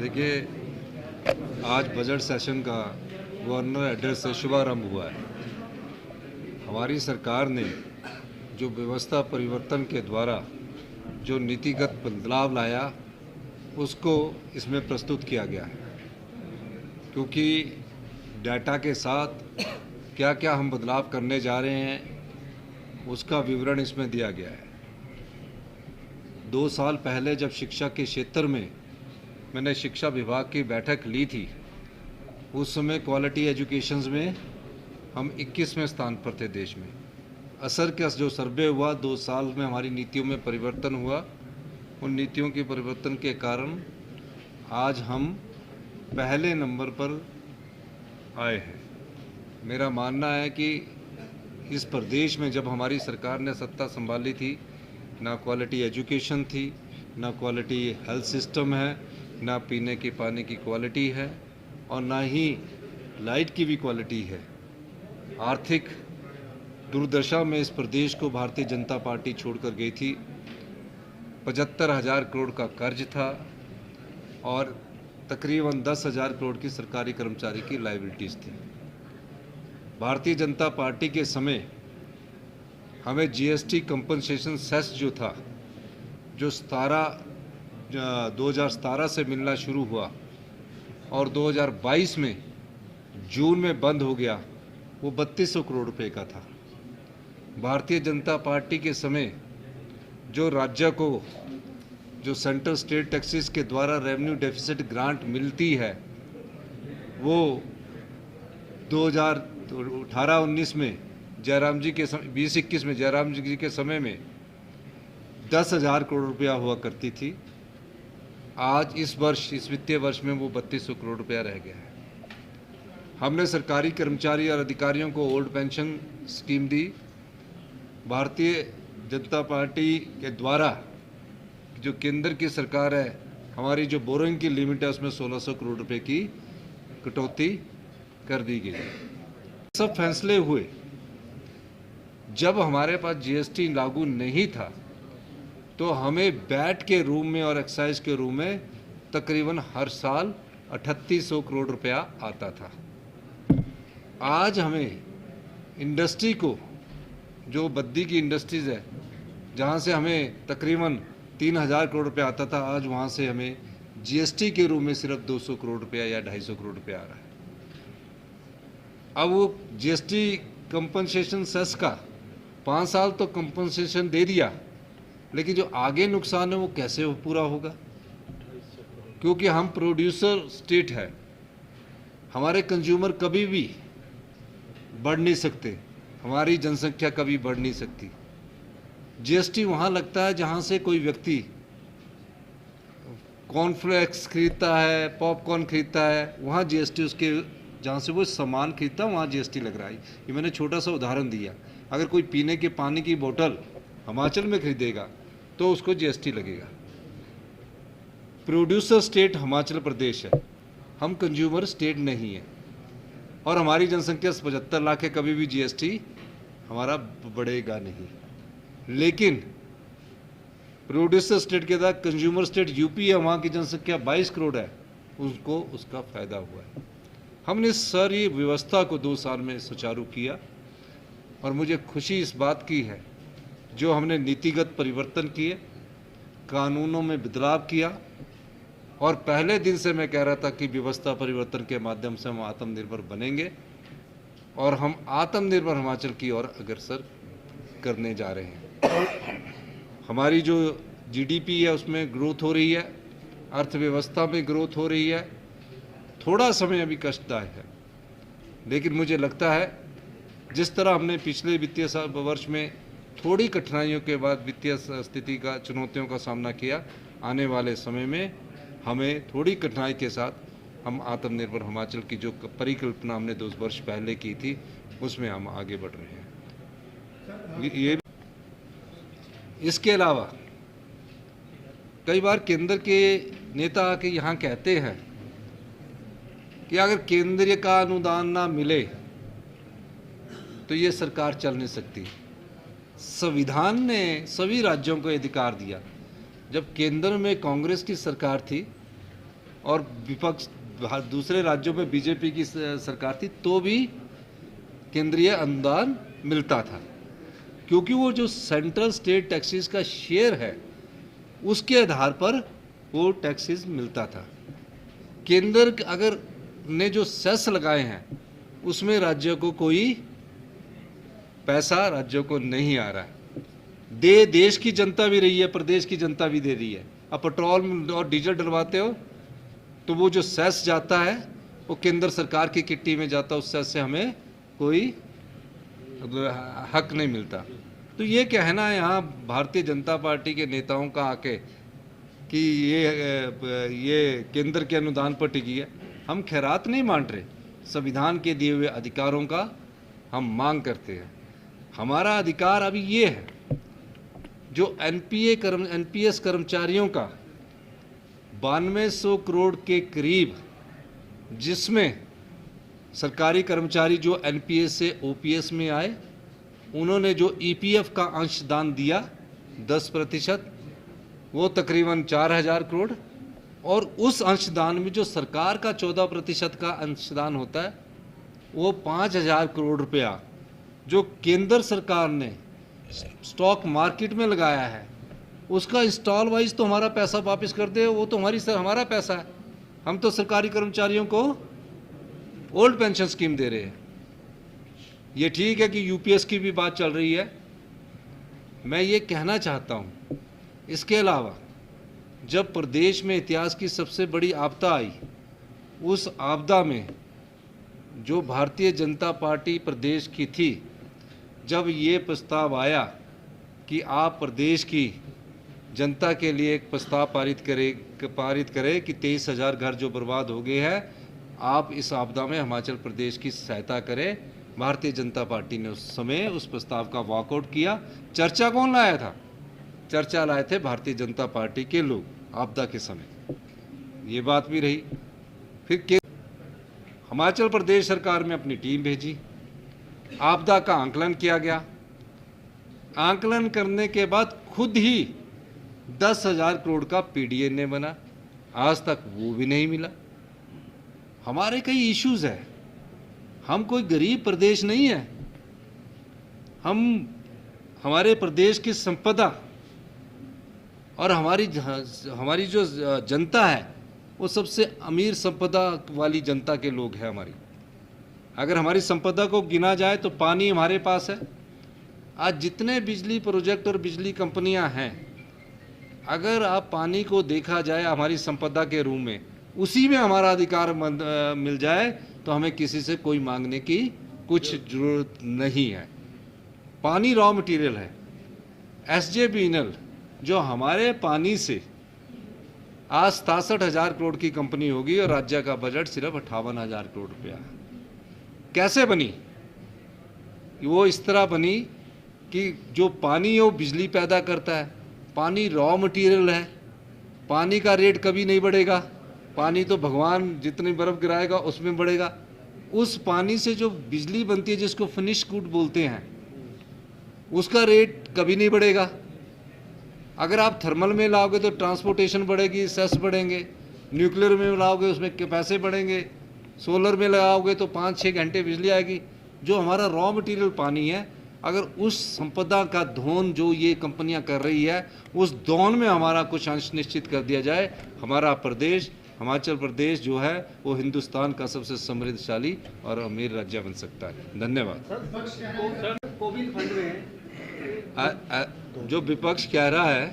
देखिए, आज budget session का गवर्नर एड्रेस से शुभारंभ हुआ है। हमारी सरकार ने जो व्यवस्था परिवर्तन के द्वारा जो नीतिगत बदलाव लाया उसको इसमें प्रस्तुत किया गया है, क्योंकि डाटा के साथ क्या क्या हम बदलाव करने जा रहे हैं उसका विवरण इसमें दिया गया है। 2 साल पहले जब शिक्षा के क्षेत्र में मैंने शिक्षा विभाग की बैठक ली थी, उस समय क्वालिटी एजुकेशंस में हम 21वें स्थान पर थे देश में। असर का जो सर्वे हुआ 2 साल में हमारी नीतियों में परिवर्तन हुआ, उन नीतियों के परिवर्तन के कारण आज हम पहले नंबर पर आए हैं। मेरा मानना है कि इस प्रदेश में जब हमारी सरकार ने सत्ता संभाली थी, ना क्वालिटी एजुकेशन थी, ना क्वालिटी हेल्थ सिस्टम है, ना पीने के पानी की क्वालिटी है और ना ही लाइट की भी क्वालिटी है। आर्थिक दुर्दशा में इस प्रदेश को भारतीय जनता पार्टी छोड़कर गई थी। 75,000 करोड़ का कर्ज था और तकरीबन 10,000 करोड़ की सरकारी कर्मचारी की लायबिलिटीज़ थी। भारतीय जनता पार्टी के समय हमें जीएसटी कंपनसेशन सेस जो था, जो 2017 से मिलना शुरू हुआ और 2022 में जून में बंद हो गया, वो 3200 करोड़ रुपए का था। भारतीय जनता पार्टी के समय जो राज्य को जो सेंट्रल स्टेट टैक्सेस के द्वारा रेवेन्यू डेफिसिट ग्रांट मिलती है, वो 2018-19 में जयराम जी के 20-21 में जयराम जी के समय में 10,000 करोड़ रुपया हुआ करती थी। आज इस वर्ष, इस वित्तीय वर्ष में वो 3200 करोड़ रुपया रह गया है। हमने सरकारी कर्मचारी और अधिकारियों को ओल्ड पेंशन स्कीम दी। भारतीय जनता पार्टी के द्वारा जो केंद्र की सरकार है, हमारी जो बोरोइंग की लिमिट है उसमें 1600 करोड़ रुपए की कटौती कर दी गई। सब फैसले हुए जब हमारे पास जीएसटी लागू नहीं था, तो हमें वैट के रूम में और एक्साइज के रूम में तकरीबन हर साल 3800 करोड़ रुपया आता था। आज हमें इंडस्ट्री को, जो बद्दी की इंडस्ट्रीज़ है, जहाँ से हमें तकरीबन 3000 करोड़ रुपया आता था, आज वहाँ से हमें जीएसटी के रूम में सिर्फ 200 करोड़ रुपया या 250 करोड़ रुपया आ रहा है। अब वो जीएसटी कंपनसेशन सेस का 5 साल तो कंपनसेशन दे दिया, लेकिन जो आगे नुकसान है वो कैसे पूरा होगा? क्योंकि हम प्रोड्यूसर स्टेट है, हमारे कंज्यूमर कभी भी बढ़ नहीं सकते, हमारी जनसंख्या कभी बढ़ नहीं सकती। जीएसटी वहाँ लगता है जहाँ से कोई व्यक्ति कॉर्नफ्लेक्स खरीदता है, पॉपकॉर्न खरीदता है, वहाँ जीएसटी उसके, जहाँ से वो सामान खरीदता है वहाँ जीएसटी लग रहा है। ये मैंने छोटा सा उदाहरण दिया। अगर कोई पीने के पानी की बोतल हिमाचल में खरीदेगा तो उसको जीएसटी लगेगा। प्रोड्यूसर स्टेट हिमाचल प्रदेश है, हम कंज्यूमर स्टेट नहीं है, और हमारी जनसंख्या 75 लाख है, कभी भी जीएसटी हमारा बढ़ेगा नहीं। लेकिन प्रोड्यूसर स्टेट के साथ कंज्यूमर स्टेट यूपी है, वहाँ की जनसंख्या 22 करोड़ है, उसको उसका फायदा हुआ है। हमने सारी व्यवस्था को 2 साल में सुचारू किया और मुझे खुशी इस बात की है जो हमने नीतिगत परिवर्तन किए, कानूनों में बदलाव किया, और पहले दिन से मैं कह रहा था कि व्यवस्था परिवर्तन के माध्यम से हम आत्मनिर्भर बनेंगे और हम आत्मनिर्भर हिमाचल की ओर अग्रसर करने जा रहे हैं। हमारी जो जीडीपी है उसमें ग्रोथ हो रही है, अर्थव्यवस्था में ग्रोथ हो रही है। थोड़ा समय अभी कष्टदायक है, लेकिन मुझे लगता है जिस तरह हमने पिछले वित्तीय वर्ष में थोड़ी कठिनाइयों के बाद वित्तीय स्थिति का, चुनौतियों का सामना किया, आने वाले समय में हमें थोड़ी कठिनाई के साथ हम आत्मनिर्भर हिमाचल की जो परिकल्पना हमने 2 वर्ष पहले की थी, उसमें हम आगे बढ़ रहे हैं। ये इसके अलावा कई बार केंद्र के नेता आके यहाँ कहते हैं कि अगर केंद्र का अनुदान ना मिले तो ये सरकार चल नहीं सकती। संविधान ने सभी राज्यों को अधिकार दिया। जब केंद्र में कांग्रेस की सरकार थी और विपक्ष दूसरे राज्यों में बीजेपी की सरकार थी तो भी केंद्रीय अनुदान मिलता था, क्योंकि वो जो सेंट्रल स्टेट टैक्सेस का शेयर है उसके आधार पर वो टैक्सेस मिलता था। केंद्र अगर ने जो सेस लगाए हैं उसमें राज्यों को कोई पैसा राज्यों को नहीं आ रहा है। देश की जनता भी रही है, प्रदेश की जनता भी दे रही है। अब पेट्रोल और डीजल डलवाते हो तो वो जो सेस जाता है वो केंद्र सरकार की किट्टी में जाता है, उस सेस से हमें कोई हक नहीं मिलता। तो ये कहना है यहाँ भारतीय जनता पार्टी के नेताओं का आके कि ये केंद्र के अनुदान पर टिकी है, हम खैरात नहीं मान रहे। संविधान के दिए हुए अधिकारों का हम मांग करते हैं। हमारा अधिकार अभी ये है, जो एनपीएस कर्मचारियों का 9200 करोड़ के करीब, जिसमें सरकारी कर्मचारी जो एनपीएस से ओपीएस में आए उन्होंने जो ईपीएफ का अंशदान दिया 10%, वो तकरीबन 4000 करोड़, और उस अंशदान में जो सरकार का 14% का अंशदान होता है वो 5000 करोड़ रुपया जो केंद्र सरकार ने स्टॉक मार्केट में लगाया है, उसका इंस्टॉल वाइज तो हमारा पैसा वापस कर दे, वो तो हमारा पैसा है। हम तो सरकारी कर्मचारियों को ओल्ड पेंशन स्कीम दे रहे हैं। ये ठीक है कि यूपीएस की भी बात चल रही है। मैं ये कहना चाहता हूँ, इसके अलावा जब प्रदेश में इतिहास की सबसे बड़ी आपदा आई, उस आपदा में जो भारतीय जनता पार्टी प्रदेश की थी, जब ये प्रस्ताव आया कि आप प्रदेश की जनता के लिए एक प्रस्ताव पारित करें कि 23,000 घर जो बर्बाद हो गए हैं, आप इस आपदा में हिमाचल प्रदेश की सहायता करें। भारतीय जनता पार्टी ने उस समय उस प्रस्ताव का वॉकआउट किया। चर्चा कौन लाया था? चर्चा लाए थे भारतीय जनता पार्टी के लोग आपदा के समय। ये बात भी रही। फिर हिमाचल प्रदेश सरकार में अपनी टीम भेजी, आपदा का आंकलन किया गया। आंकलन करने के बाद खुद ही 10,000 करोड़ का पीडीएनए बना, आज तक वो भी नहीं मिला। हमारे कई इश्यूज है, हम कोई गरीब प्रदेश नहीं है। हमारे प्रदेश की संपदा और हमारी जो जनता है वो सबसे अमीर संपदा वाली जनता के लोग हैं हमारी। अगर हमारी संपदा को गिना जाए तो पानी हमारे पास है। आज जितने बिजली प्रोजेक्ट और बिजली कंपनियां हैं, अगर आप पानी को देखा जाए हमारी संपदा के रूप में, उसी में हमारा अधिकार मिल जाए तो हमें किसी से कोई मांगने की कुछ जरूरत नहीं है। पानी रॉ मटेरियल है। एसजेवीएनएल जो हमारे पानी से आज 67,000 करोड़ की कंपनी होगी और राज्य का बजट सिर्फ 58,000 करोड़ रुपया है। कैसे बनी? वो इस तरह बनी कि जो पानी है वो बिजली पैदा करता है। पानी रॉ मटेरियल है, पानी का रेट कभी नहीं बढ़ेगा। पानी तो भगवान जितनी बर्फ गिराएगा उसमें बढ़ेगा। उस पानी से जो बिजली बनती है, जिसको फिनिश गुड बोलते हैं, उसका रेट कभी नहीं बढ़ेगा। अगर आप थर्मल में लाओगे तो ट्रांसपोर्टेशन बढ़ेगी, सेस बढ़ेंगे। न्यूक्लियर में लाओगे उसमें पैसे बढ़ेंगे। सोलर में लगाओगे तो 5-6 घंटे बिजली आएगी। जो हमारा रॉ मटेरियल पानी है, अगर उस संपदा का धोन जो ये कंपनियां कर रही है, उस धोन में हमारा कुछ अंश निश्चित कर दिया जाए, हमारा प्रदेश हिमाचल प्रदेश जो है वो हिंदुस्तान का सबसे समृद्धशाली और अमीर राज्य बन सकता है। धन्यवाद। जो विपक्ष कह रहा है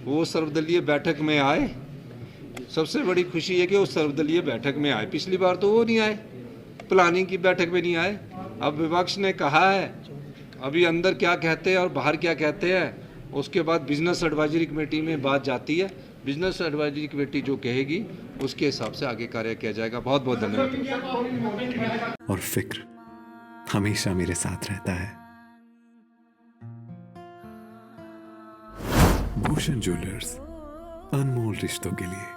वो सर्वदलीय बैठक में आए। सबसे बड़ी खुशी है कि वो सर्वदलीय बैठक में आए। पिछली बार तो वो नहीं आए, प्लानिंग की बैठक में नहीं आए। अब विपक्ष ने कहा है, अभी अंदर क्या कहते हैं और बाहर क्या कहते हैं, उसके बाद बिजनेस एडवाइजरी कमेटी में बात जाती है। बिजनेस एडवाइजरी कमेटी जो कहेगी उसके हिसाब से आगे कार्य किया जाएगा। बहुत बहुत धन्यवाद। और फिक्र हमेशा मेरे साथ रहता है। भूषण ज्वेलर्स, अनमोल रिश्तों के लिए।